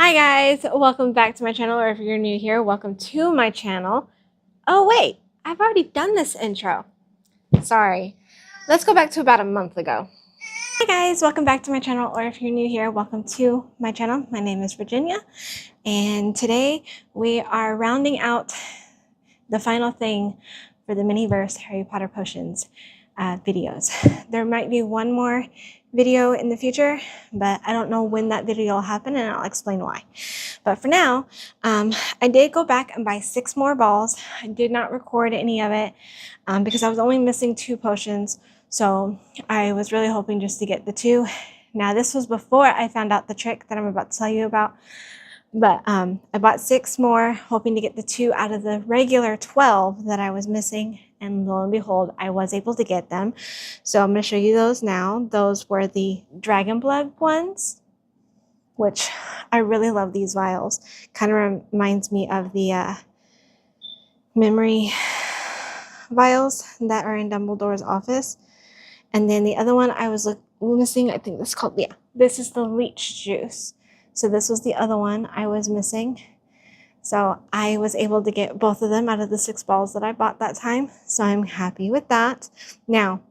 Hi guys, welcome back to my channel, or if you're new here, welcome to my channel. Oh wait, I've already done this intro. Sorry. Let's go back to about a month ago. Hi guys, welcome back to my channel, or if you're new here, welcome to my channel. My name is Virginia, and today we are rounding out the final thing for the Miniverse Harry Potter Potions videos. There might be one more video in the future, but I don't know when that video will happen, and I'll explain why. But for now, I did go back and buy 6 more balls. I did not record any of it because I was only missing 2 potions, so I was really hoping just to get the 2. Now this was before I found out the trick that I'm about to tell you about, but I bought 6 more, hoping to get the 2 out of the regular 12 that I was missing, and lo and behold, I was able to get them. So I'm going to show you those now. Those were the Dragon Blood ones, which I really love these vials. Kind of reminds me of the memory vials that are in Dumbledore's office. And then the other one I was missing, I think this is called, this is the Leech Juice. So this was the other one I was missing. So I was able to get both of them out of the 6 balls that I bought that time. So I'm happy with that. Now,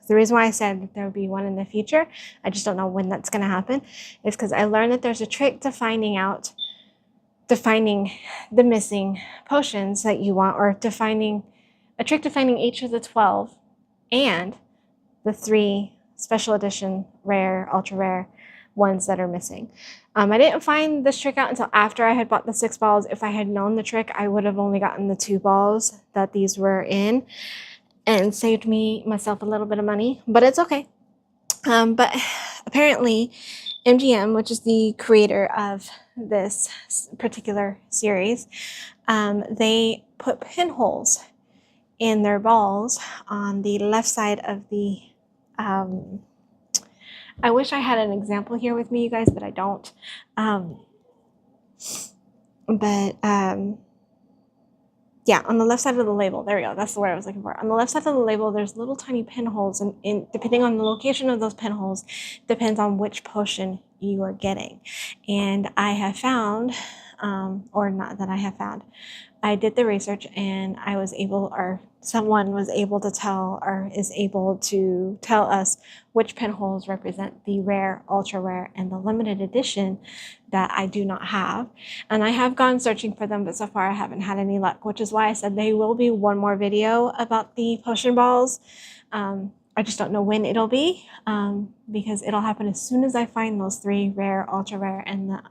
the reason why I said that there will be one in the future, I just don't know when that's going to happen, is because I learned that there's a trick to finding the missing potions that you want, or a trick to finding each of the 12 and the 3 special edition rare, ultra rare ones that are missing. I didn't find this trick out until after I had bought the 6 balls. If I had known the trick, I would have only gotten the 2 balls that these were in and saved myself a little bit of money, but it's okay. But apparently MGM, which is the creator of this particular series, they put pinholes in their balls on the left side of the I wish I had an example here with me, you guys, but I don't. Yeah, on the left side of the label, there we go, that's the word I was looking for. On the left side of the label, there's little tiny pinholes, and depending on the location of those pinholes, depends on which potion you are getting. And I have found, or not that I have found, I did the research, and I was able, or someone was able to tell, or is able to tell us which pinholes represent the rare, ultra rare, and the limited edition that I do not have. And I have gone searching for them, but so far I haven't had any luck, which is why I said there will be one more video about the potion balls. I just don't know when it'll be, because it'll happen as soon as I find those 3 rare, ultra rare, and the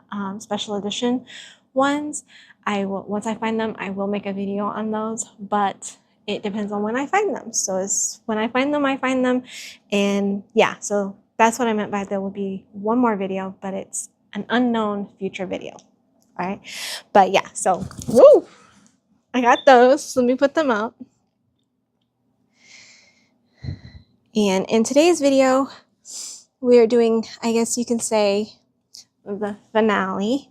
special edition ones. Once I find them, I will make a video on those, but it depends on when I find them. So it's when I find them, and yeah, so that's what I meant by there will be one more video, but it's an unknown future video. All right, but yeah, so woo, I got those. Let me put them up. And in today's video, we are doing, I guess you can say, the finale.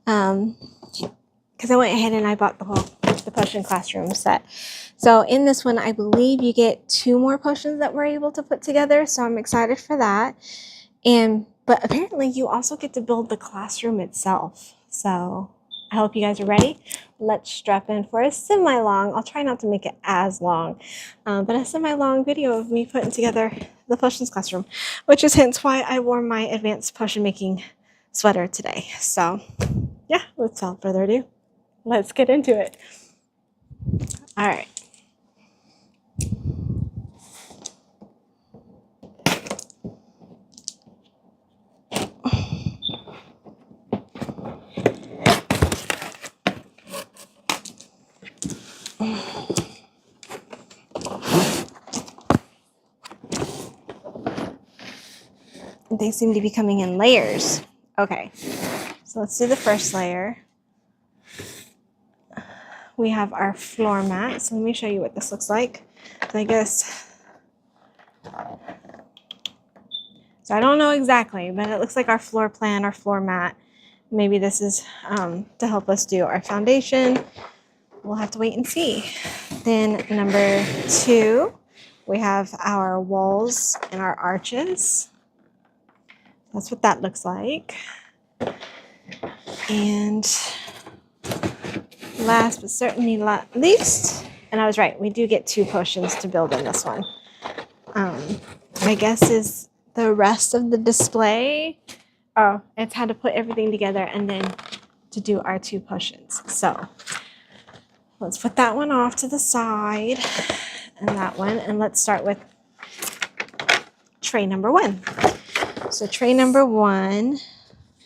Because I went ahead and I bought the potion classroom set. So in this one, I believe you get 2 more potions that we're able to put together. So I'm excited for that. But apparently you also get to build the classroom itself. So I hope you guys are ready. Let's strap in for a semi-long, I'll try not to make it as long, but a semi-long video of me putting together the potions classroom, which is hence why I wore my advanced potion making sweater today. So yeah, without further ado, let's get into it. All right. They seem to be coming in layers. Okay, so let's do the first layer. We have our floor mat. So let me show you what this looks like. I guess, so I don't know exactly, but it looks like our floor plan, our floor mat. Maybe this is to help us do our foundation. We'll have to wait and see. Then number 2, we have our walls and our arches. That's what that looks like. And last but certainly not least, and I was right, we do get 2 potions to build in this one. I guess is the rest of the display. Oh, it's how to put everything together and then to do our 2 potions. So let's put that one off to the side and that one, and let's start with tray number 1. So tray number 1,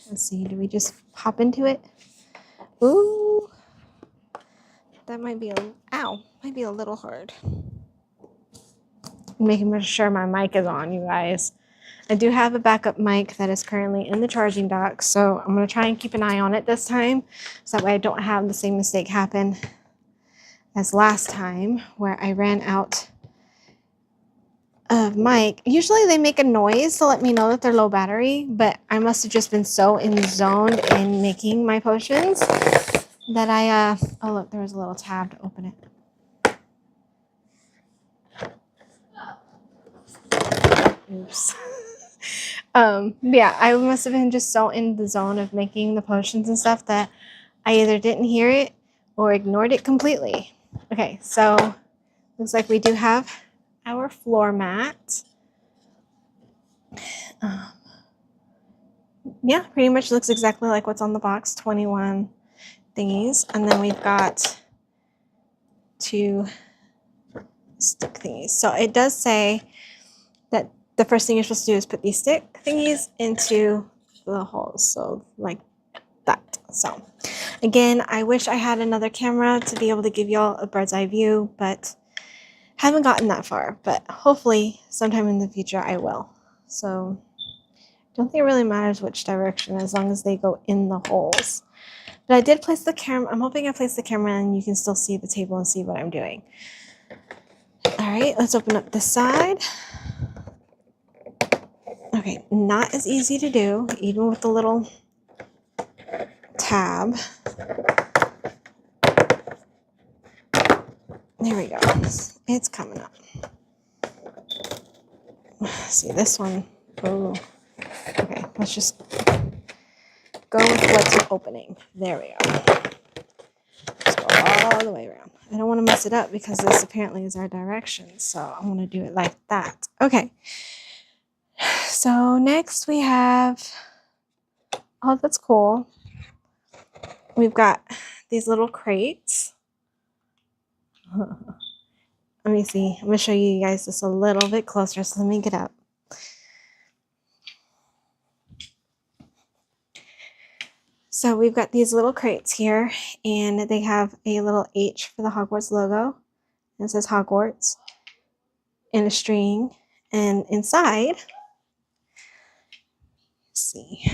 let's see, do we just hop into it? Ooh, that might be might be a little hard. I'm making sure my mic is on, you guys. I do have a backup mic that is currently in the charging dock, so I'm going to try and keep an eye on it this time, so that way I don't have the same mistake happen as last time where I ran out of mic. Usually they make a noise to let me know that they're low battery, but I must have just been so zoned in making my potions that I, oh look, there was a little tab to open it. Oops. Yeah, I must have been just so in the zone of making the potions and stuff that I either didn't hear it or ignored it completely. Okay, so looks like we do have our floor mat. Yeah, pretty much looks exactly like what's on the box, 21 thingies. And then we've got 2 stick thingies. So it does say that the first thing you're supposed to do is put these stick thingies into the holes. So like that. So again, I wish I had another camera to be able to give y'all a bird's eye view, but haven't gotten that far. But hopefully sometime in the future I will. So don't think it really matters which direction as long as they go in the holes. But I did place the camera. I'm hoping I placed the camera and you can still see the table and see what I'm doing. All right, let's open up this side. Okay, not as easy to do, even with the little tab. There we go. It's coming up. See this one. Oh, okay. Let's just go with what's opening. There we go. Let's go all the way around. I don't want to mess it up because this apparently is our direction, so I'm going to do it like that. Okay. So next we have. Oh, that's cool. We've got these little crates. Let me see. I'm going to show you guys this a little bit closer. So let me get up. So we've got these little crates here, and they have a little H for the Hogwarts logo. It says Hogwarts in a string. And inside, let's see.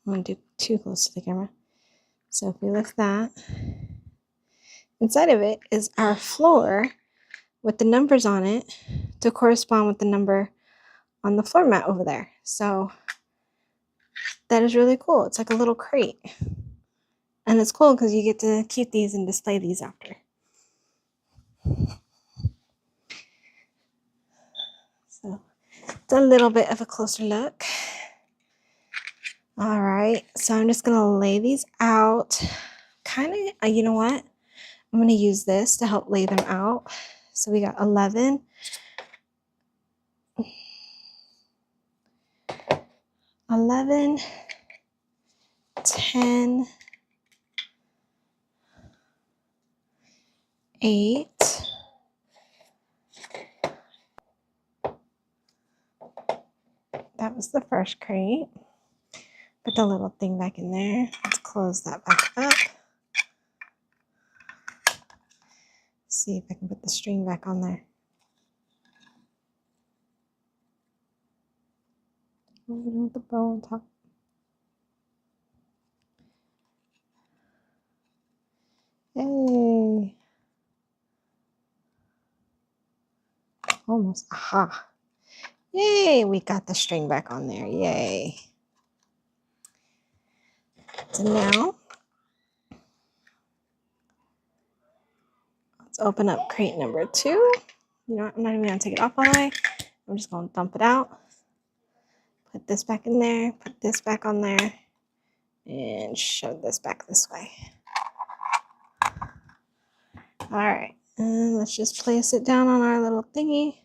I'm going to do too close to the camera. So if we lift that, inside of it is our floor with the numbers on it to correspond with the number on the floor mat over there. So that is really cool. It's like a little crate. And it's cool because you get to keep these and display these after. So it's a little bit of a closer look. All right, so I'm just gonna lay these out. Kind of, you know what? I'm gonna use this to help lay them out. So we got 11. 11, 10, 8, that was the first crate. Put the little thing back in there. Let's close that back up. See if I can put the string back on there. With the bow on top. Hey. Almost. Aha. Yay, we got the string back on there. Yay. So now, let's open up crate number 2. You know what? I'm not even going to take it off all the way. I'm just going to dump it out. Put this back in there. Put this back on there. And shove this back this way. Alright. And let's just place it down on our little thingy.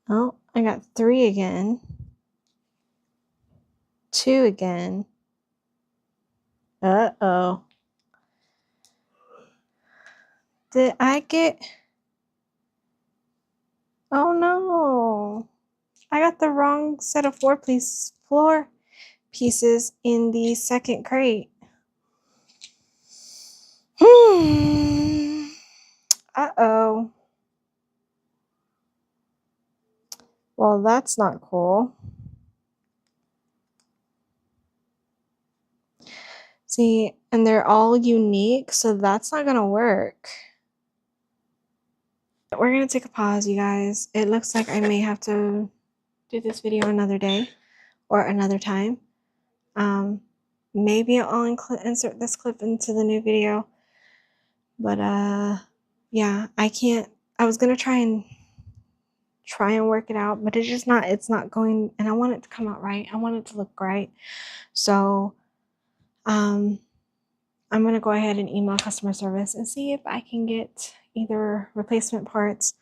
Oh, I got 3 again. 2 again. Uh-oh. Did I get... Oh no. I got the wrong set of floor pieces in the second crate. Uh-oh. Well, that's not cool. See, and they're all unique, so that's not gonna work. We're gonna take a pause, you guys. It looks like I may have to do this video another day or another time. Maybe I'll insert this clip into the new video. But yeah, I was gonna try and work it out, but it's not going, and I want it to come out right. I want it to look right. So I'm gonna go ahead and email customer service and see if I can get either replacement parts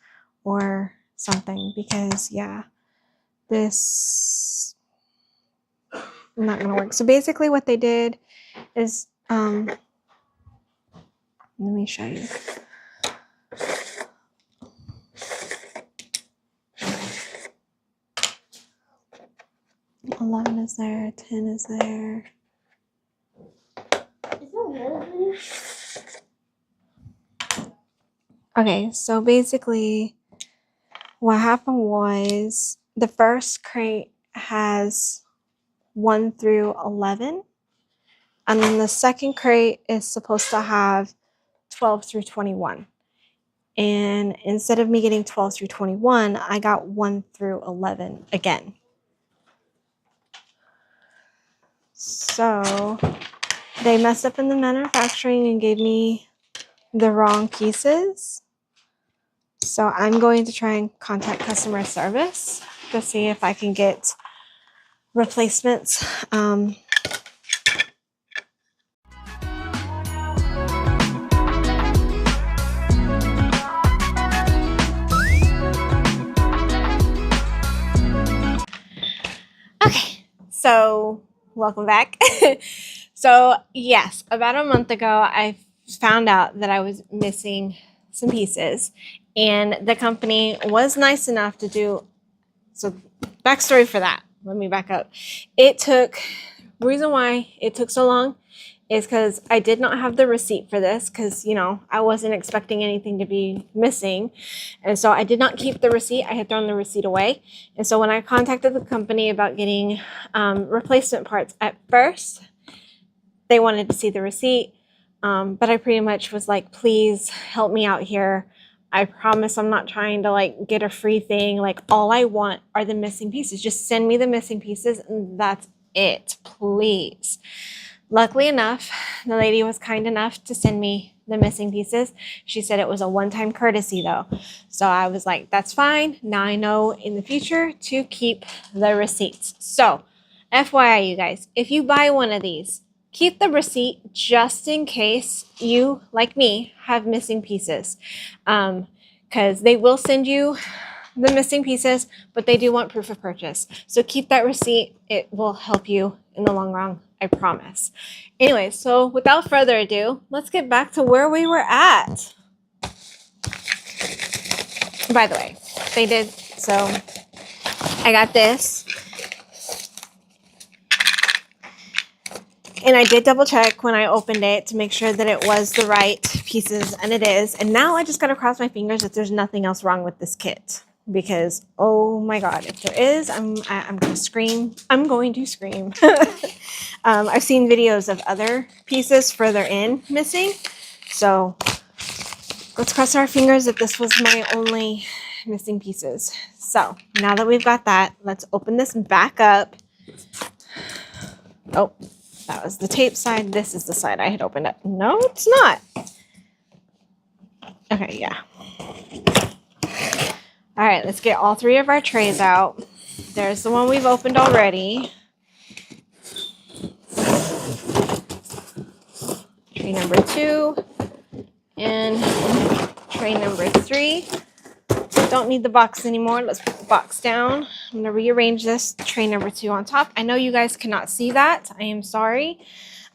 or something, because yeah, this is not gonna work. So basically what they did is let me show you. $11 is there, $10 is there. Okay, so basically what happened was the first crate has 1 through 11, and then the second crate is supposed to have 12 through 21. And instead of me getting 12 through 21, I got 1 through 11 again. So they messed up in the manufacturing and gave me the wrong pieces. So I'm going to try and contact customer service to see if I can get replacements. Okay, so welcome back. So yes, about a month ago, I found out that I was missing some pieces, and the company was nice enough to do, so backstory for that, let me back up. Reason why it took so long is because I did not have the receipt for this, because, you know, I wasn't expecting anything to be missing. And so I did not keep the receipt. I had thrown the receipt away. And so when I contacted the company about getting replacement parts, at first, they wanted to see the receipt. But I pretty much was like, please help me out here. I promise I'm not trying to like get a free thing. Like, all I want are the missing pieces. Just send me the missing pieces and that's it, please. Luckily enough, the lady was kind enough to send me the missing pieces. She said it was a one-time courtesy though. So I was like, that's fine. Now I know in the future to keep the receipts. So FYI, you guys, if you buy one of these, keep the receipt just in case you, like me, have missing pieces. Because they will send you the missing pieces, but they do want proof of purchase. So keep that receipt. It will help you in the long run, I promise. Anyway, so without further ado, let's get back to where we were at. By the way, they did, so I got this. And I did double check when I opened it to make sure that it was the right pieces, and it is. And now I just gotta cross my fingers that there's nothing else wrong with this kit, because oh my god, if there is, I'm gonna scream. I'm going to scream. I've seen videos of other pieces further in missing, so let's cross our fingers that this was my only missing pieces. So now that we've got that, let's open this back up. Oh, that was the tape side. This is the side I had opened up. No, it's not. Okay, yeah. right, let's get all 3 of our trays out. There's the one we've opened already. Tray number 2 and tray number 3. Don't need the box anymore. Let's put the box down. I'm going to rearrange this tray number 2 on top. I know you guys cannot see that. I am sorry.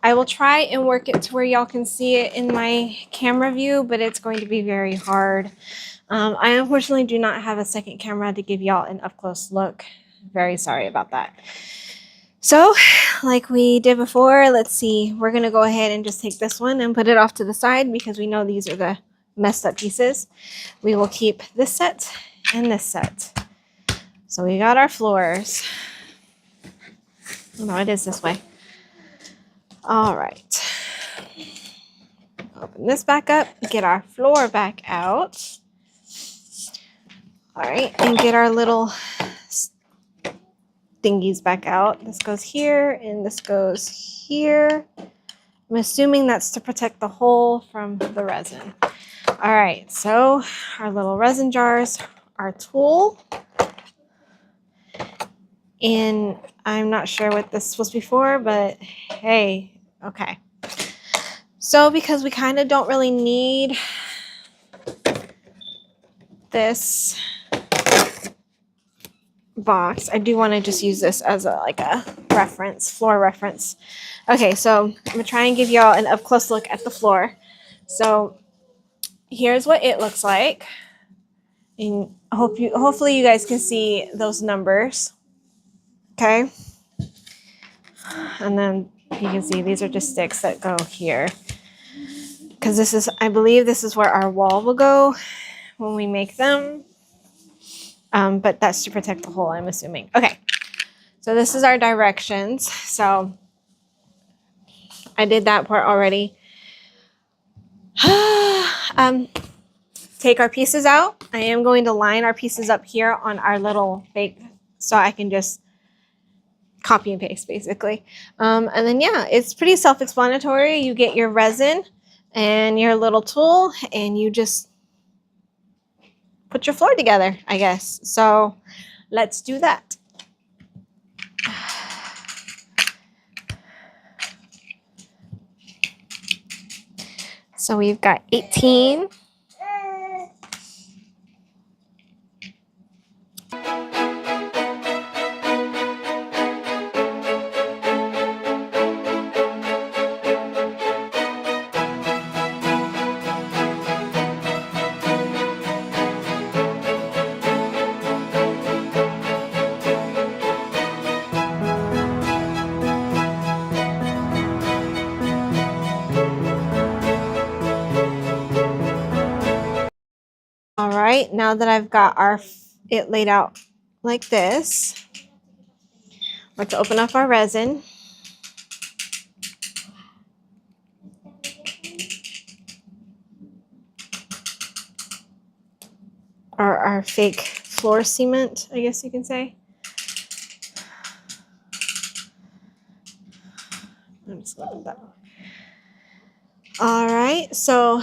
I will try and work it to where y'all can see it in my camera view, but it's going to be very hard. I unfortunately do not have a second camera to give y'all an up-close look. Very sorry about that. So, like we did before, let's see. We're going to go ahead and just take this one and put it off to the side because we know these are the messed up pieces. We will keep this set and this set. So we got our floors. No, it is this way. All right. Open this back up, get our floor back out. All right, and get our little thingies back out. This goes here and this goes here. I'm assuming that's to protect the hole from the resin. All right, so our little resin jars, our tool, and I'm not sure what this was before, but hey, okay. So because we kind of don't really need this box, I do want to just use this as a reference, floor reference. Okay, so I'm gonna try and give y'all an up close look at the floor. So here's what it looks like, and hopefully you guys can see those numbers. Okay, and then you can see these are just sticks that go here because this is, I believe this is where our wall will go when we make them. But that's to protect the hole, I'm assuming. Okay, so this is our directions. So I did that part already. Take our pieces out. I am going to line our pieces up here on our little fake, so I can just copy and paste basically. And then yeah, it's pretty self-explanatory. You get your resin and your little tool and you just put your floor together, I guess. So let's do that. So we've got 18. All right, now that I've got it laid out like this, let's open up our resin. Or our fake floor cement, I guess you can say. I'm just going to put that one. All right, so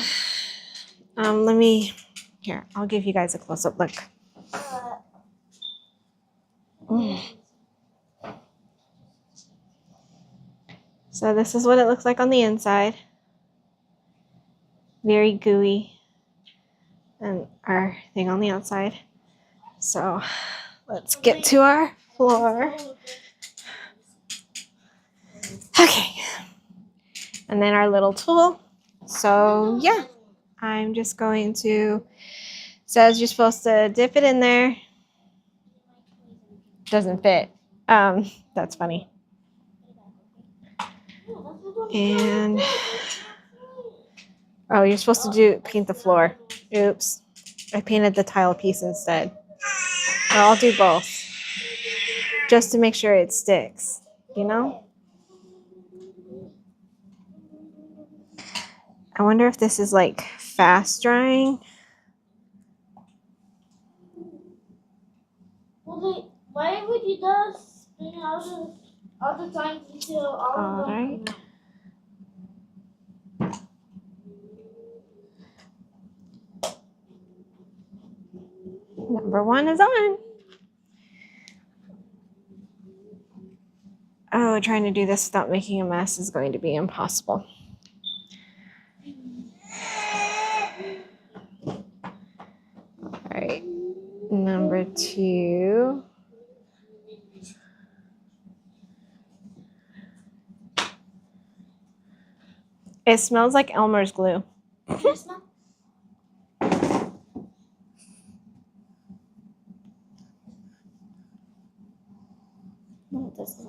let me, here, I'll give you guys a close-up look. So this is what it looks like on the inside. Very gooey. And our thing on the outside. So let's get to our floor. Okay. And then our little tool. So yeah, I'm just going to, says you're supposed to dip it in there. Doesn't fit. That's funny. And oh, you're supposed to paint the floor. Oops. I painted the tile piece instead. I'll do both. Just to make sure it sticks, you know? I wonder if this is like fast drying. Well, why would you just spin all the time until all of them? Right. Number 1 is on. Oh, trying to do this without making a mess is going to be impossible. All right, number 2. It smells like Elmer's glue. Yes, ma'am. No, it doesn't.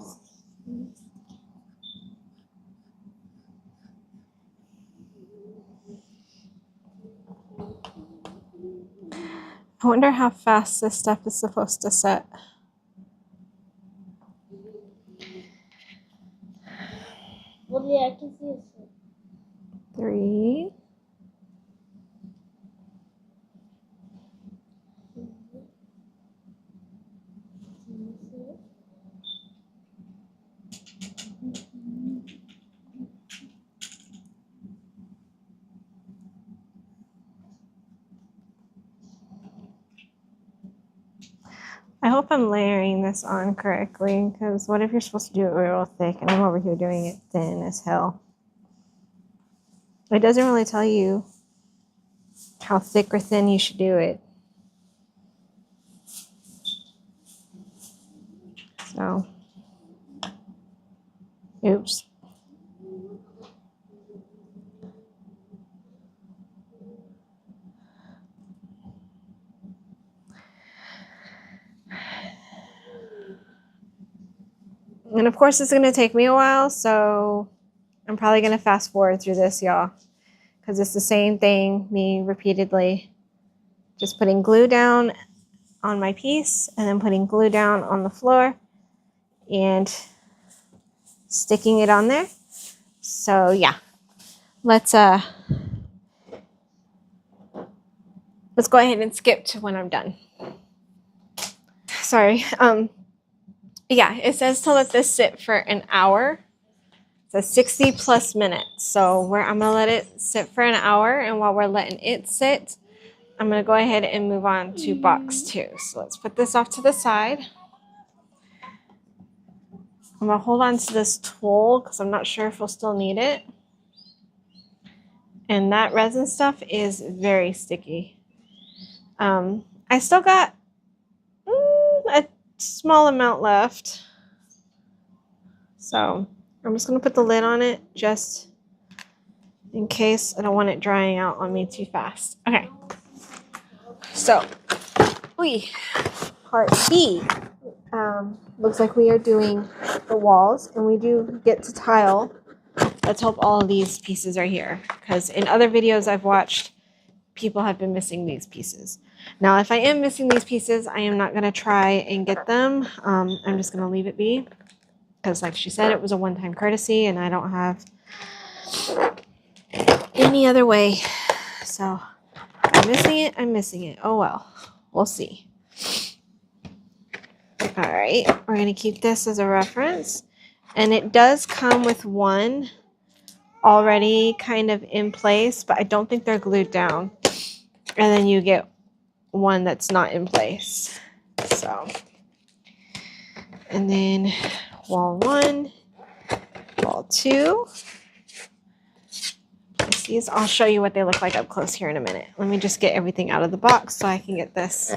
I wonder how fast this stuff is supposed to set. Well, yeah, I can see it. 3. I hope I'm layering this on correctly, because what if you're supposed to do it real thick and I'm over here doing it thin as hell? It doesn't really tell you how thick or thin you should do it. So, oops. And of course, it's going to take me a while, so I'm probably going to fast forward through this, y'all, because it's the same thing, me repeatedly just putting glue down on my piece and then putting glue down on the floor and sticking it on there. So yeah, let's go ahead and skip to when I'm done. Sorry. Yeah, it says to let this sit for an hour. It says 60 plus minutes. So I'm gonna let it sit for an hour, and while we're letting it sit, I'm gonna go ahead and move on to box 2. So let's put this off to the side. I'm gonna hold on to this tool because I'm not sure if we'll still need it. And that resin stuff is very sticky. I still got a small amount left. So I'm just gonna put the lid on it just in case I don't want it drying out on me too fast. Okay. So, part B. Looks like we are doing the walls, and we do get to tile. Let's hope all of these pieces are here, because in other videos I've watched, people have been missing these pieces. Now, if I am missing these pieces, I am not going to try and get them. I'm just going to leave it be, because like she said, it was a one-time courtesy, and I don't have any other way. So, I'm missing it. I'm missing it. Oh well. We'll see. All right, we're going to keep this as a reference. And it does come with one already kind of in place, but I don't think they're glued down. And then you get one that's not in place. So, and then wall 1, wall 2. These, I'll show you what they look like up close here in a minute. Let me just get everything out of the box so I can get this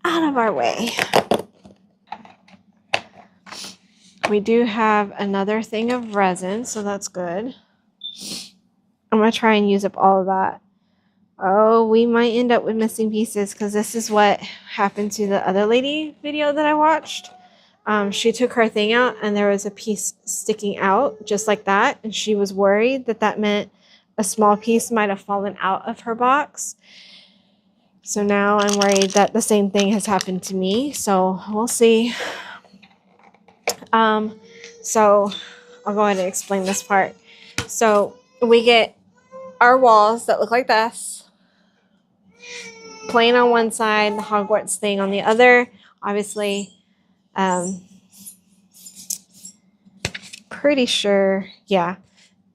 out of our way. We do have another thing of resin, so that's good. I'm going to try and use up all of that. Oh, we might end up with missing pieces, because this is what happened to the other lady video that I watched. She took her thing out and there was a piece sticking out just like that. And she was worried that that meant a small piece might have fallen out of her box. So now I'm worried that the same thing has happened to me. So we'll see. So I'll go ahead and explain this part. So we get our walls that look like this, plain on one side, the Hogwarts thing on the other. Obviously, pretty sure, yeah,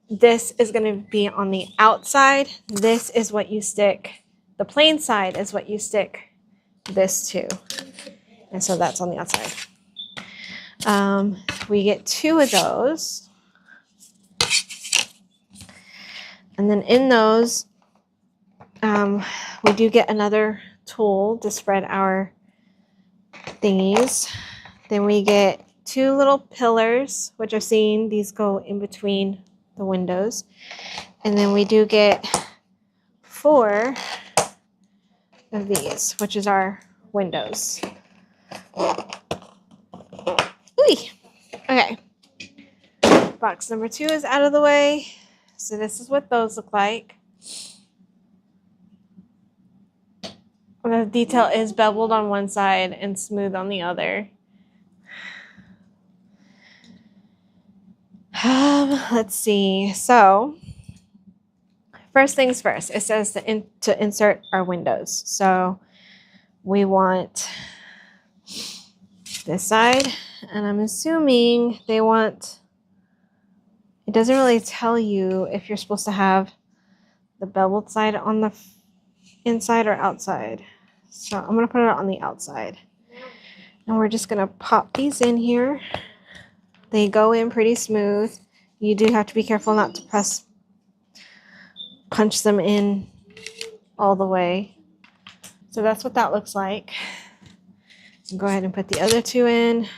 this is going to be on the outside. This is what you stick. The plain side is what you stick this too. And so that's on the outside. We get 2 of those. And then in those, we do get another tool to spread our thingies. Then we get 2 little pillars, which I've seen these go in between the windows. And then we do get 4 of these, which is our windows. Ooh. Okay. Box number 2 is out of the way. So this is what those look like. The detail is beveled on one side and smooth on the other. Let's see. So first things first, it says to insert our windows. So we want this side, and I'm assuming they want, it doesn't really tell you if you're supposed to have the beveled side on the inside or outside. So I'm going to put it on the outside. And we're just going to pop these in here. They go in pretty smooth. You do have to be careful not to punch them in all the way. So that's what that looks like. Go ahead and put the other 2 in.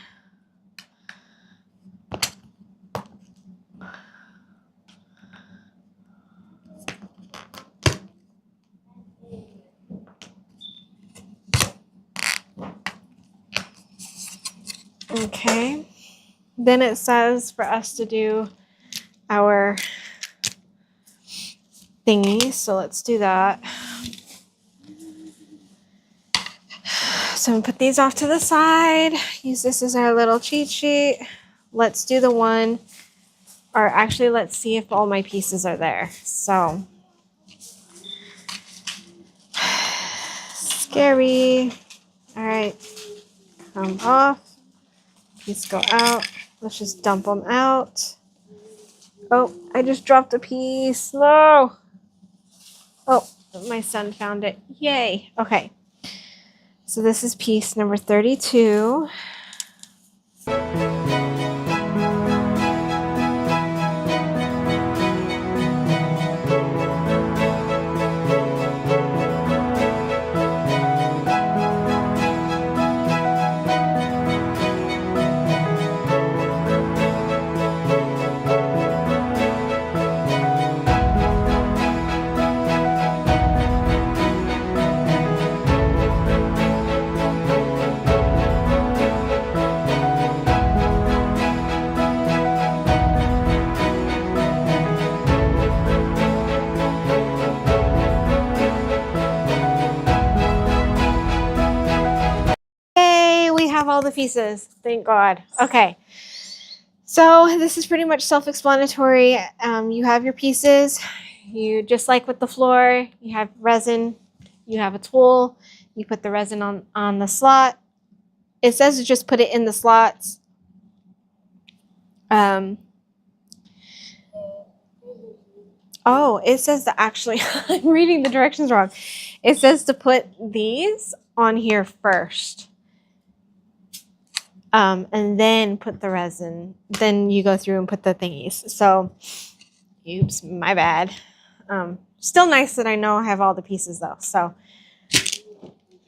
Okay. Then it says for us to do our thingy. So let's do that. So I'm gonna put these off to the side. Use this as our little cheat sheet. Let's do the one, or actually let's see if all my pieces are there. So scary. All right, come off. These go out. Let's just dump them out. Oh, I just dropped a piece. No. Oh, my son found it. Yay. Okay. So this is piece number 32. Have all the pieces, thank God. Okay, so this is pretty much self-explanatory. You have your pieces, you just like with the floor, you have resin, you have a tool, you put the resin on the slot. It says to just put it in the slots. Oh, it says that actually I'm reading the directions wrong. It says to put these on here first. And then put the resin. Then you go through and put the thingies. So, oops, my bad. Still nice that I know I have all the pieces though. So,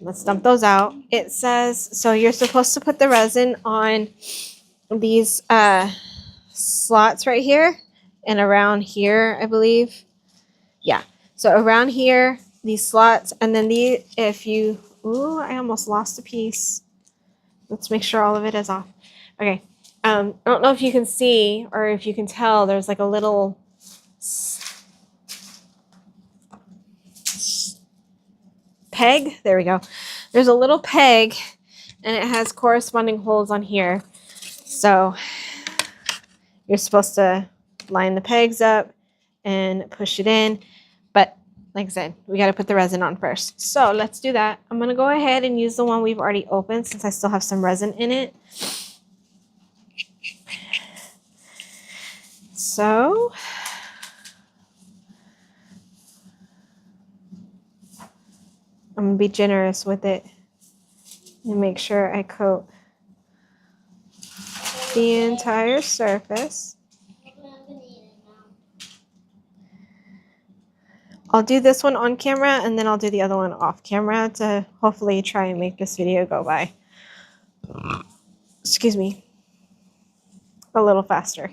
let's dump those out. It says, so you're supposed to put the resin on these slots right here and around here, I believe. Yeah. So around here, these slots, and then ooh, I almost lost a piece. Let's make sure all of it is off. Okay. I don't know if you can see or if you can tell, there's like a little peg. There we go. There's a little peg and it has corresponding holes on here. So you're supposed to line the pegs up and push it in. But like I said, we got to put the resin on first. So let's do that. I'm going to go ahead and use the one we've already opened since I still have some resin in it. So I'm going to be generous with it. And make sure I coat the entire surface. I'll do this one on camera and then I'll do the other one off camera to hopefully try and make this video go by, excuse me, a little faster.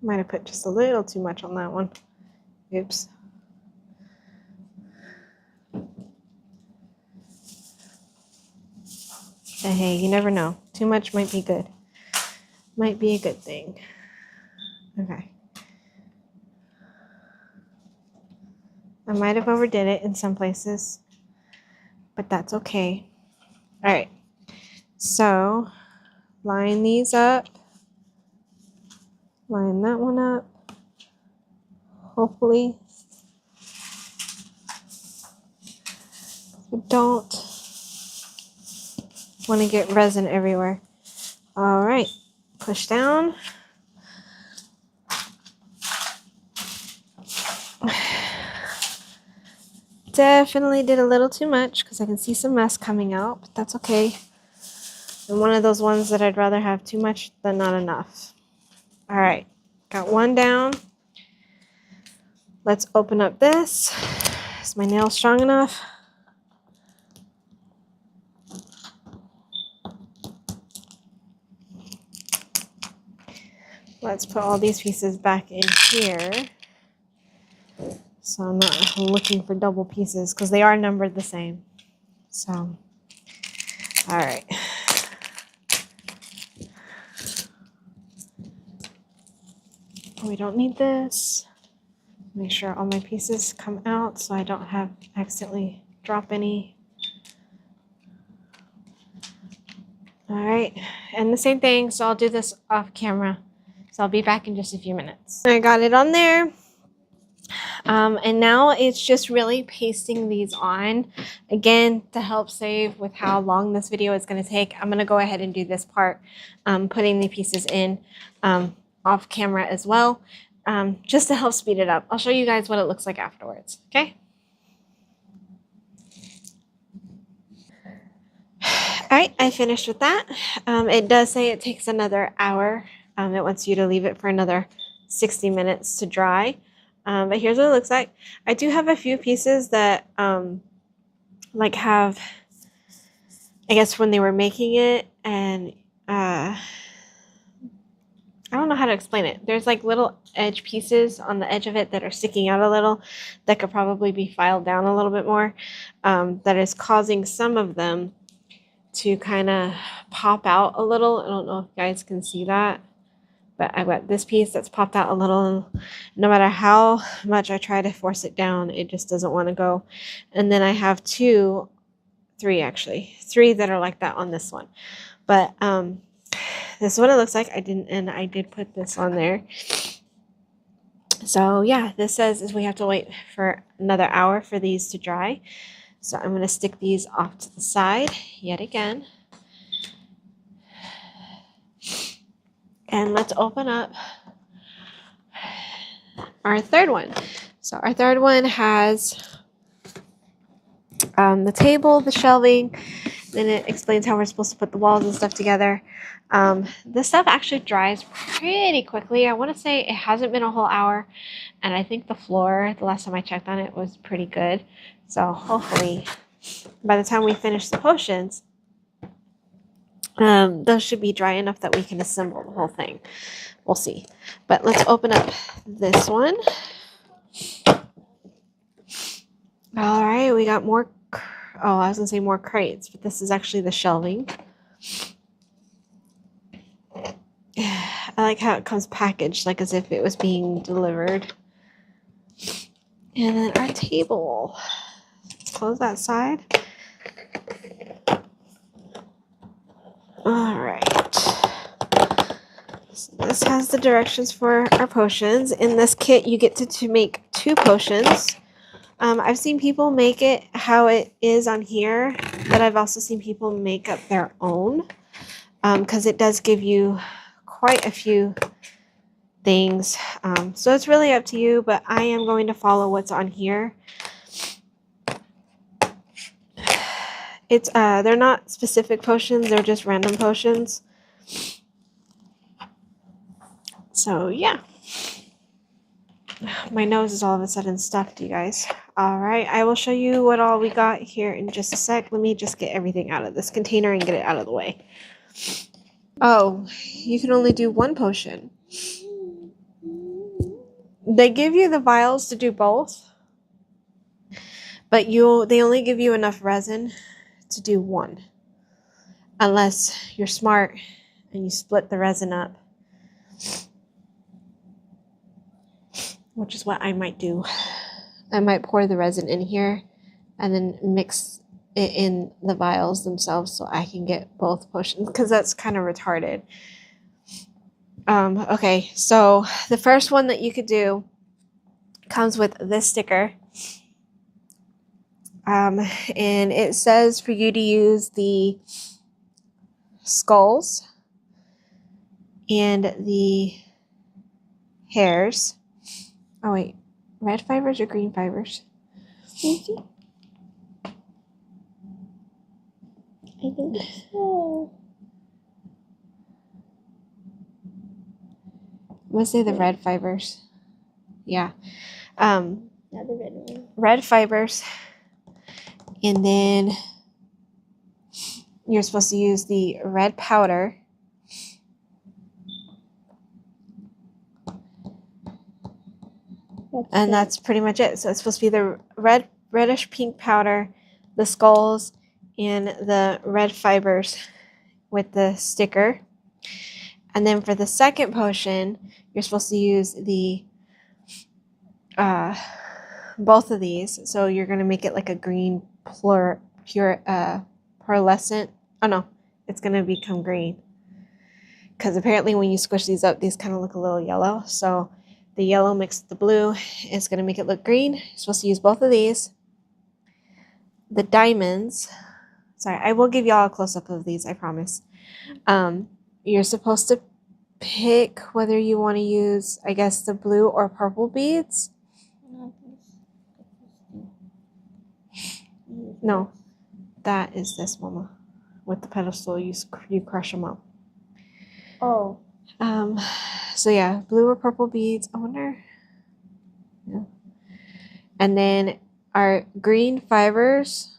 Might have put just a little too much on that one. Oops. But hey, you never know. Too much might be good. Might be a good thing. Okay. I might have overdid it in some places, but that's okay. All right. So line these up. Line that one up. Hopefully. Don't want to get resin everywhere. All right. Push down. Definitely did a little too much because I can see some mess coming out, but that's okay. And one of those ones that I'd rather have too much than not enough. All right, got one down. Let's open up this. Is my nail strong enough? Let's put all these pieces back in here. So I'm not looking for double pieces because they are numbered the same. So, all right. We don't need this. Make sure all my pieces come out so I don't have accidentally drop any. All right, and the same thing, so I'll do this off camera. So I'll be back in just a few minutes. I got it on there. And now it's just really pasting these on. Again, to help save with how long this video is going to take, I'm going to go ahead and do this part, putting the pieces in off camera as well, just to help speed it up. I'll show you guys what it looks like afterwards, okay? All right, I finished with that. It does say it takes another hour. It wants you to leave it for another 60 minutes to dry. But here's what it looks like. I do have a few pieces that like have, I guess when they were making it, and I don't know how to explain it. There's like little edge pieces on the edge of it that are sticking out a little that could probably be filed down a little bit more. That is causing some of them to kind of pop out a little. I don't know if you guys can see that. But I've got this piece that's popped out a little. No matter how much I try to force it down, it just doesn't want to go. And then I have three that are like that on this one. But this is what it looks like. I did put this on there. So yeah, this says we have to wait for another hour for these to dry. So I'm going to stick these off to the side yet again. And let's open up our third one. So our third one has the table, the shelving, then it explains how we're supposed to put the walls and stuff together. This stuff actually dries pretty quickly. I want to say it hasn't been a whole hour, and I think the floor, the last time I checked on it, was pretty good. So hopefully by the time we finish the potions, those should be dry enough that we can assemble the whole thing. We'll see. But let's open up this one. All right, we got more. Oh, I was gonna say more crates, but this is actually the shelving. I like how it comes packaged, like as if it was being delivered. And then our table. Let's close that side. All right. So this has the directions for our potions. In this kit, you get to make 2 potions. I've seen people make it how it is on here, but I've also seen people make up their own because it does give you quite a few things. So it's really up to you, but I am going to follow what's on here. It's they're not specific potions, they're just random potions. So yeah. My nose is all of a sudden stuffed, you guys. Alright, I will show you what all we got here in just a sec. Let me just get everything out of this container and get it out of the way. Oh, you can only do 1 potion. They give you the vials to do both, but they only give you enough resin to do 1. Unless you're smart and you split the resin up. Which is what I might do. I might pour the resin in here and then mix it in the vials themselves so I can get both potions, because that's kind of retarded. Okay, so the first one that you could do comes with this sticker. And it says for you to use the skulls and the hairs. Oh wait, red fibers or green fibers? I think so. Let's say the red fibers. Yeah. Yeah, the red one. Red fibers. And then you're supposed to use the red powder. And that's pretty much it. So it's supposed to be the reddish pink powder, the skulls, and the red fibers with the sticker. And then for the second potion, you're supposed to use the both of these. So you're going to make it like a green pearlescent. Oh no, it's going to become green. Because apparently when you squish these up, these kind of look a little yellow. So the yellow mixed with the blue is going to make it look green. You're supposed to use both of these. The diamonds. Sorry, I will give y'all a close-up of these, I promise. You're supposed to pick whether you want to use, I guess, the blue or purple beads. No, that is this, Mama. With the pedestal, you crush them up. Oh. So yeah, blue or purple beads. I wonder. Yeah. And then our green fibers.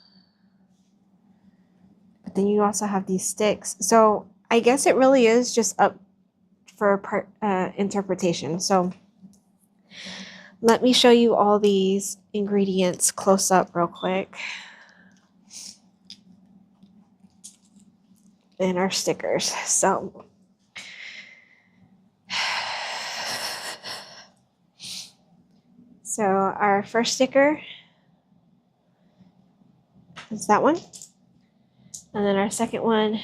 But then you also have these sticks. So I guess it really is just up for interpretation. So let me show you all these ingredients close up real quick. And our stickers. So our first sticker is that one. And then our second one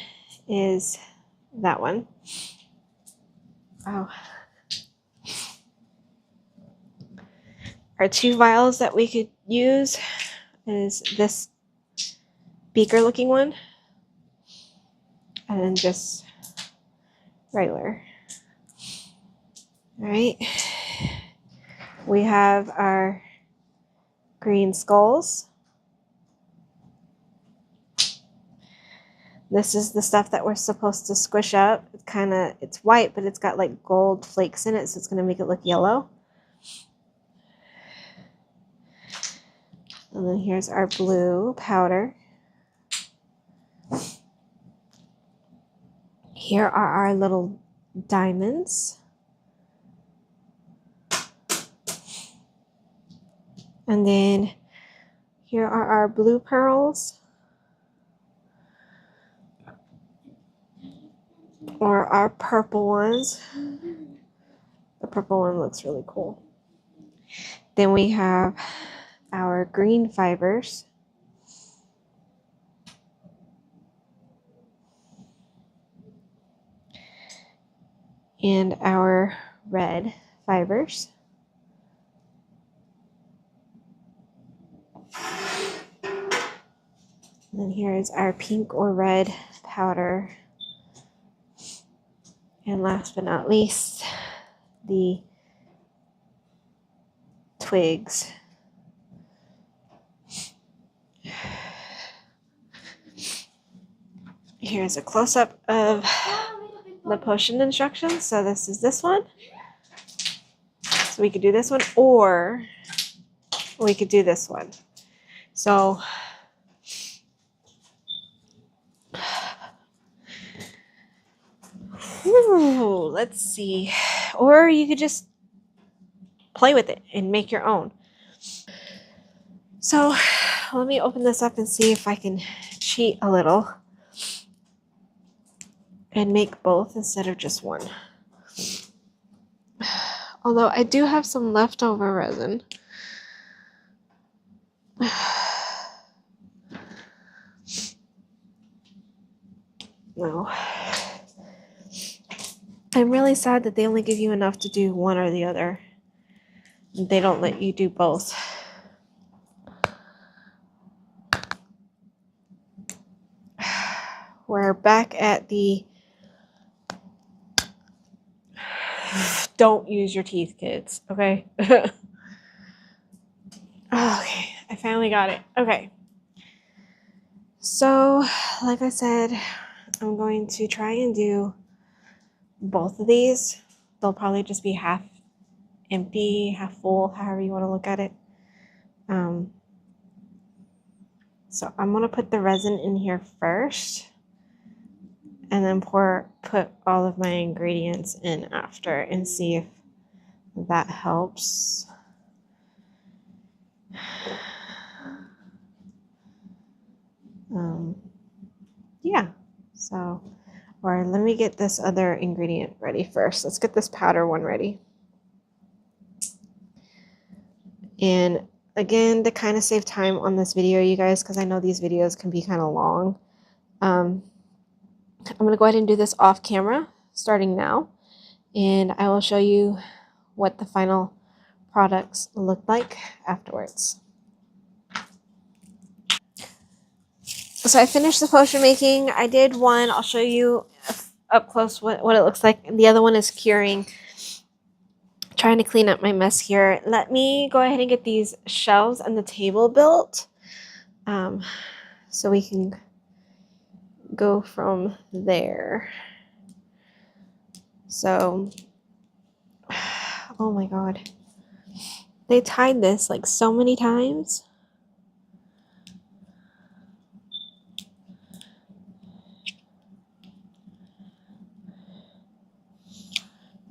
is that one. Oh. Our 2 vials that we could use is this beaker looking one. And then just regular. All right. We have our green skulls. This is the stuff that we're supposed to squish up. It's white, but it's got like gold flakes in it, so it's going to make it look yellow. And then here's our blue powder. Here are our little diamonds. And then here are our blue pearls. Or our purple ones. The purple one looks really cool. Then we have our green fibers. and our red fibers. And then here is our pink or red powder. And last but not least, the twigs. Here's a close-up of the potion instructions. So this is this one. So we could do this one, or we could do this one. So let's see. Or you could just play with it and make your own. So let me open this up and see if I can cheat a little and make both instead of just one. Although I do have some leftover resin. No. I'm really sad that they only give you enough to do one or the other. They don't let you do both. We're back at the don't use your teeth, kids, okay? Okay, I finally got it. Okay. So, like I said, I'm going to try and do both of these. They'll probably just be half empty, half full, however you want to look at it. So I'm going to put the resin in here first and then put all of my ingredients in after and see if that helps. Yeah, so, or let me get this other ingredient ready first. Let's get this powder one ready. And again, to kind of save time on this video, you guys, because I know these videos can be kind of long, I'm going to go ahead and do this off camera starting now, and I will show you what the final products look like afterwards. So I finished the potion making. I did one. I'll show you up close what it looks like. And the other one is curing. Trying to clean up my mess here. Let me go ahead and get these shelves and the table built, so we can go from there. So, oh my god. They tied this like so many times.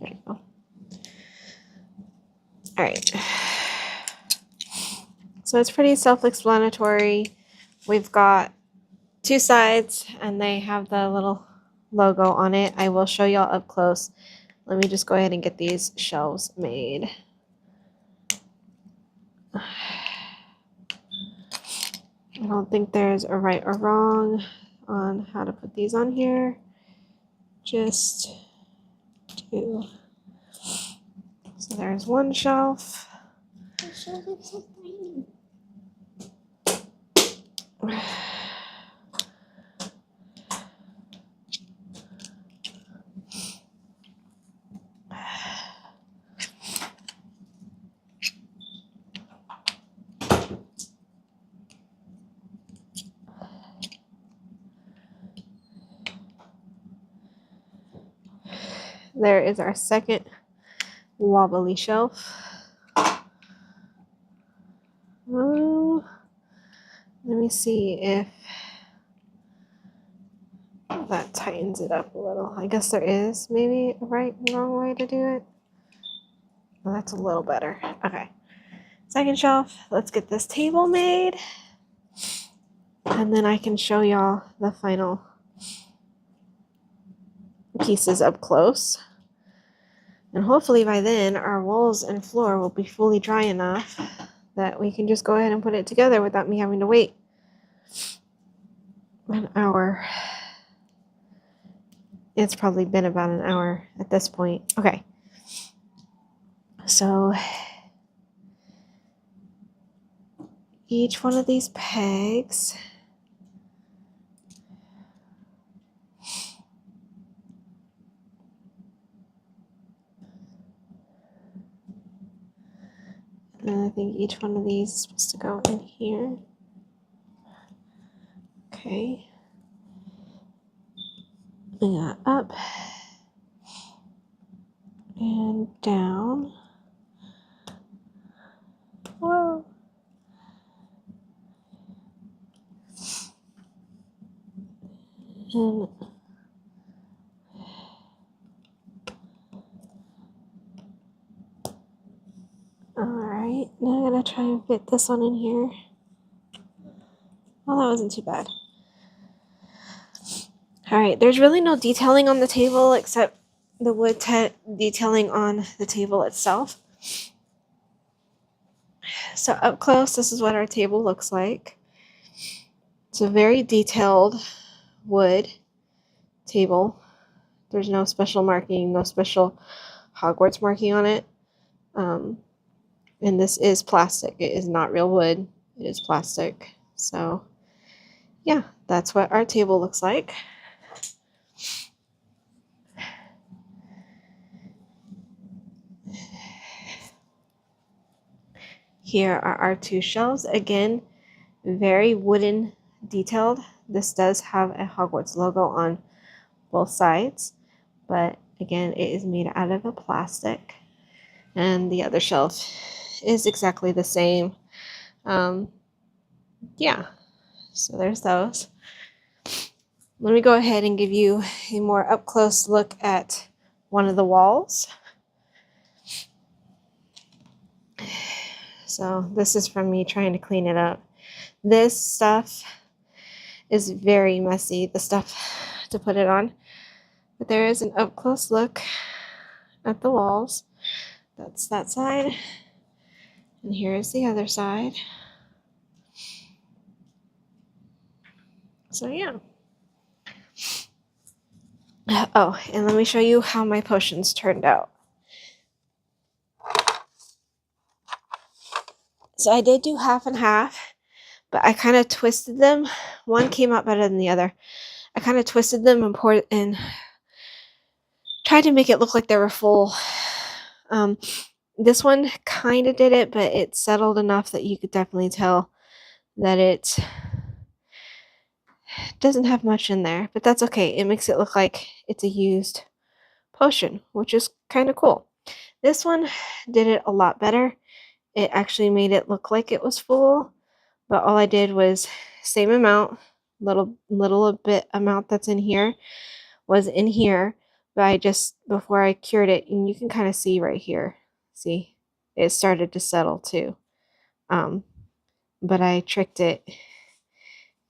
There you go. All right. So it's pretty self-explanatory. We've got two sides and they have the little logo on it. I will show y'all up close. Let me just go ahead and get these shelves made. I don't think there's a right or wrong on how to put these on here. Just two. So there's one shelf. The shelf looks so tiny. There is our second wobbly shelf. Let me see if that tightens it up a little. I guess there is maybe a right and wrong way to do it. Well, that's a little better. Okay. Second shelf. Let's get this table made. And then I can show y'all the final pieces up close. And hopefully by then our walls and floor will be fully dry enough that we can just go ahead and put it together without me having to wait an hour. It's probably been about an hour at this point. Okay. So each one of these pegs and I think each one of these is supposed to go in here. Okay. We got up and down. Whoa. And alright, now I'm gonna try and fit this one in here. Well, that wasn't too bad. Alright, there's really no detailing on the table except the wood detailing on the table itself. So up close, this is what our table looks like. It's a very detailed wood table. There's no special marking, no special Hogwarts marking on it. And this is plastic. It is not real wood. It is plastic. So yeah, that's what our table looks like. Here are our two shelves. Again, very wooden detailed. This does have a Hogwarts logo on both sides, but again, it is made out of a plastic. And the other shelf is exactly the same. Yeah, so there's those. Let me go ahead and give you a more up close look at one of the walls. So this is from me trying to clean it up. This stuff is very messy, the stuff to put it on. But there is an up close look at the walls. That's that side. And here is the other side. So yeah. Oh, and let me show you how my potions turned out. So I did do half and half, but I kind of twisted them. One came out better than the other. I kind of twisted them and poured it in. Tried to make it look like they were full. This one kind of did it, but it settled enough that you could definitely tell that it doesn't have much in there. But that's okay. It makes it look like it's a used potion, which is kind of cool. This one did it a lot better. It actually made it look like it was full, but all I did was same amount, little bit amount that's in here was in here, but I just, before I cured it, and you can kind of see right here, see, it started to settle too. But I tricked it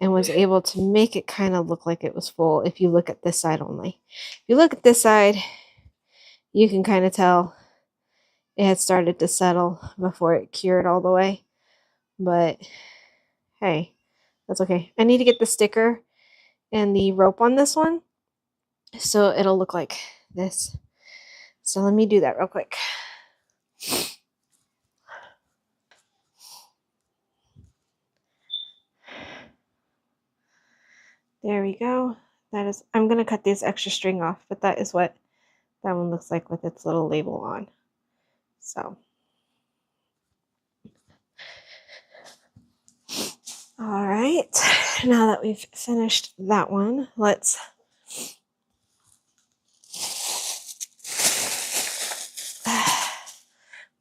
and was able to make it kind of look like it was full if you look at this side only. If you look at this side, you can kind of tell it had started to settle before it cured all the way. But hey, that's okay. I need to get the sticker and the rope on this one so it'll look like this. So let me do that real quick. There we go. That is, I'm going to cut this extra string off, but that is what that one looks like with its little label on. So, all right. Now that we've finished that one, let's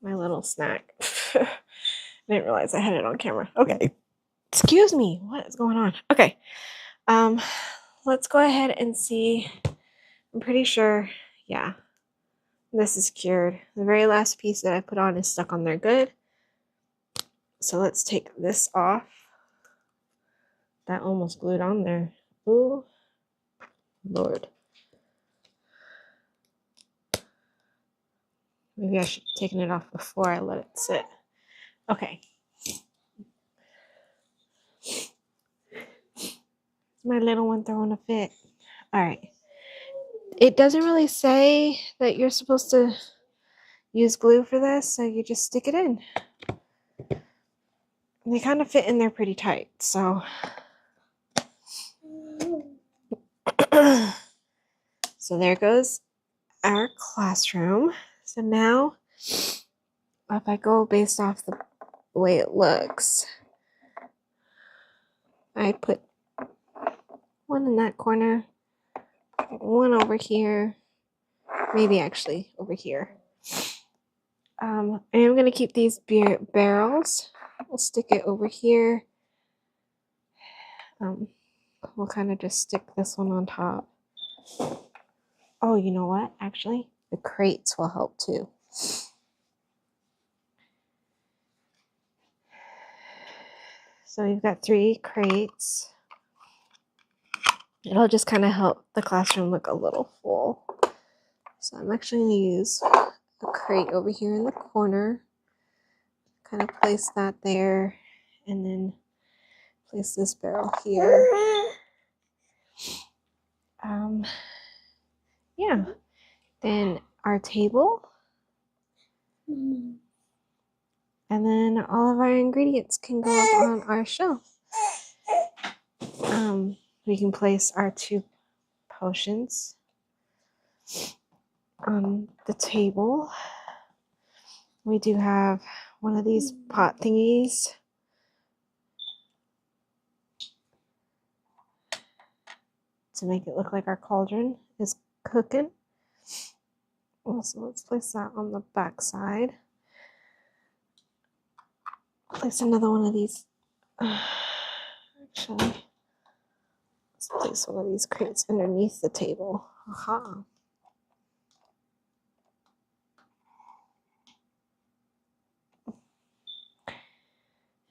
my little snack. I didn't realize I had it on camera. Okay. Excuse me. What is going on? Okay. Let's go ahead and see. I'm pretty sure, yeah, this is cured. The very last piece that I put on is stuck on there good. So let's take this off. That almost glued on there. Ooh, Lord. Maybe I should have taken it off before I let it sit. Okay. My little one throwing a fit. All right. It doesn't really say that you're supposed to use glue for this, so you just stick it in. And they kind of fit in there pretty tight, so. So there goes our classroom. So now, if I go based off the way it looks, I put one in that corner, one over here, maybe actually over here. I am going to keep these barrels. We'll stick it over here. We'll kind of just stick this one on top. Oh, you know what? Actually, the crates will help too. So we've got 3 crates. It'll just kind of help the classroom look a little full. So I'm actually going to use a crate over here in the corner. Kind of place that there, and then place this barrel here. Yeah. Then our table. And then all of our ingredients can go up on our shelf. We can place our 2 potions on the table. We do have one of these pot thingies. To make it look like our cauldron is cooking. Also, let's place that on the back side. Place another one of these. Actually, let's place one of these crates underneath the table. Aha.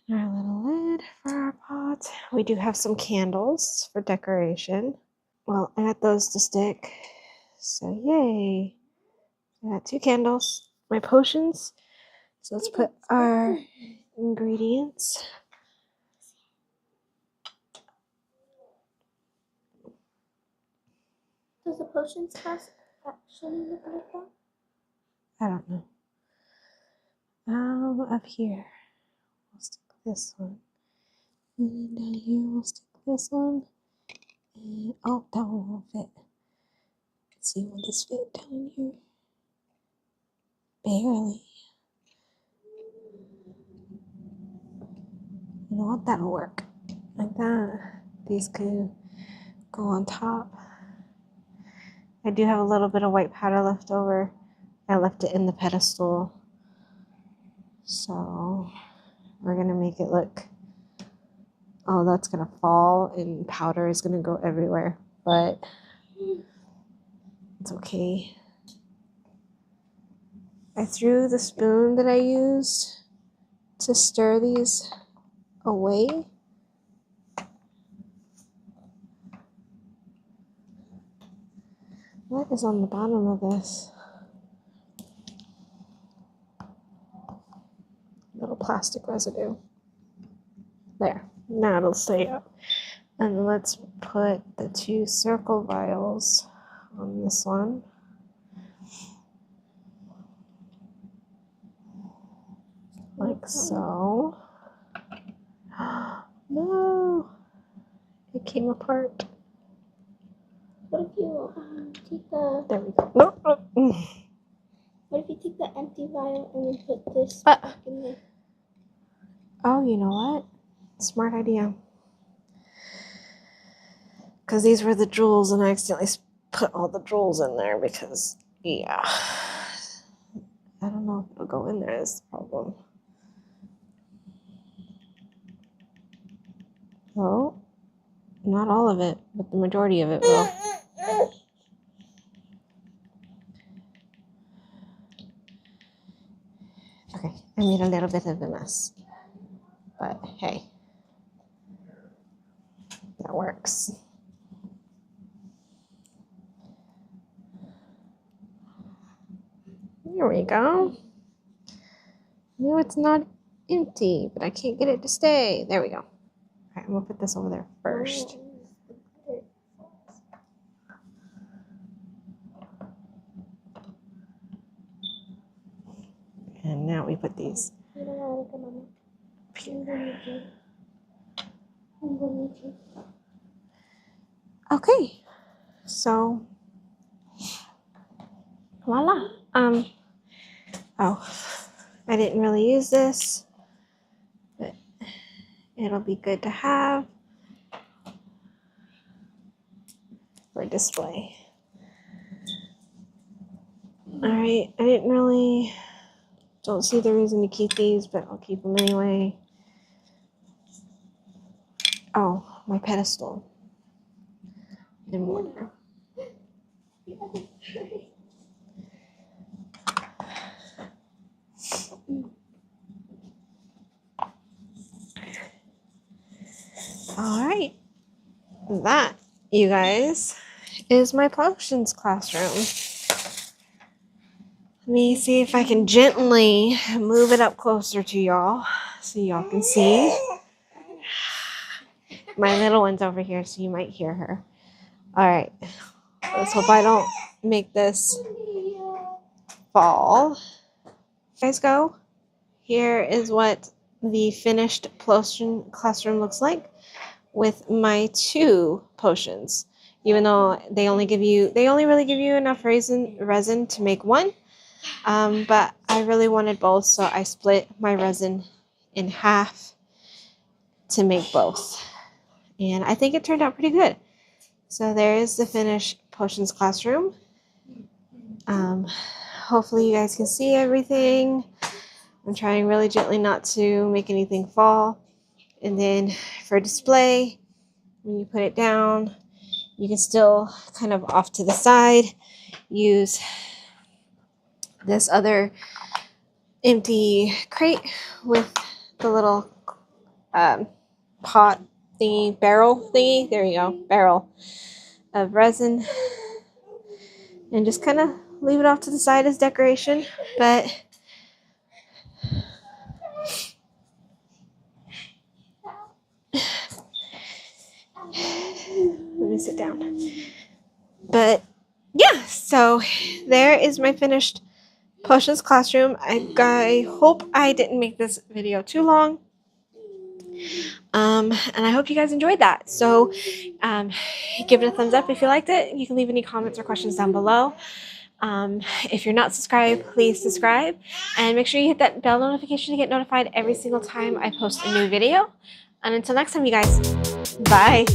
Our little lid for our pot. We do have some candles for decoration. Well, I got those to stick. So yay. I got 2 candles. My potions. So let's put our ingredients. Does the potions class actually look like that? I don't know. Up here, we'll stick this one. And then down here, we'll stick this one. And oh, that one won't fit. Let's see, will this fit down here? Barely. You know what? That'll work. Like that. These could go on top. I do have a little bit of white powder left over. I left it in the pedestal. So we're going to make it look, oh, that's going to fall and powder is going to go everywhere. But it's okay. I threw the spoon that I used to stir these away. What is on the bottom of this? Little plastic residue. There. Now it'll stay up. And let's put the 2 circle vials on this one. Like so. No! It came apart. What if you take the... There we go. No. What if you take the empty vial and then put this back in there? Oh, you know what? Smart idea. Because these were the jewels and I accidentally put all the jewels in there because, yeah. I don't know if it'll go in there is the problem. Well, not all of it, but the majority of it will. Okay, I made a little bit of a mess. But hey, that works. There we go. No, it's not empty, but I can't get it to stay. There we go. All right, I'm gonna put this over there first. And now we put these. You know what, Mama? I'm going to. I'm going to. Okay, so voila. Oh, I didn't really use this, but it'll be good to have for display. All right, don't see the reason to keep these, but I'll keep them anyway. Oh, my pedestal. In order. All right, that, you guys, is my potions classroom. Let me see if I can gently move it up closer to y'all so y'all can see. My little one's over here, so you might hear her. All right, let's hope I don't make this fall. Guys, go. Here is what the finished potion classroom looks like with my 2 potions. Even though they only really give you enough resin to make 1. But I really wanted both, so I split my resin in half to make both. And I think it turned out pretty good. So there is the finished potions classroom. Hopefully you guys can see everything. I'm trying really gently not to make anything fall. And then for display, when you put it down, you can still kind of off to the side use this other empty crate with the little pot thingy, barrel thingy, there you go, barrel of resin, and just kind of leave it off to the side as decoration. But let me sit down. But yeah, so there is my finished potions classroom. I hope I didn't make this video too long. And I hope you guys enjoyed that. So give it a thumbs up if you liked it. You can leave any comments or questions down below. If you're not subscribed, please subscribe. And make sure you hit that bell notification to get notified every single time I post a new video. And until next time, you guys, bye.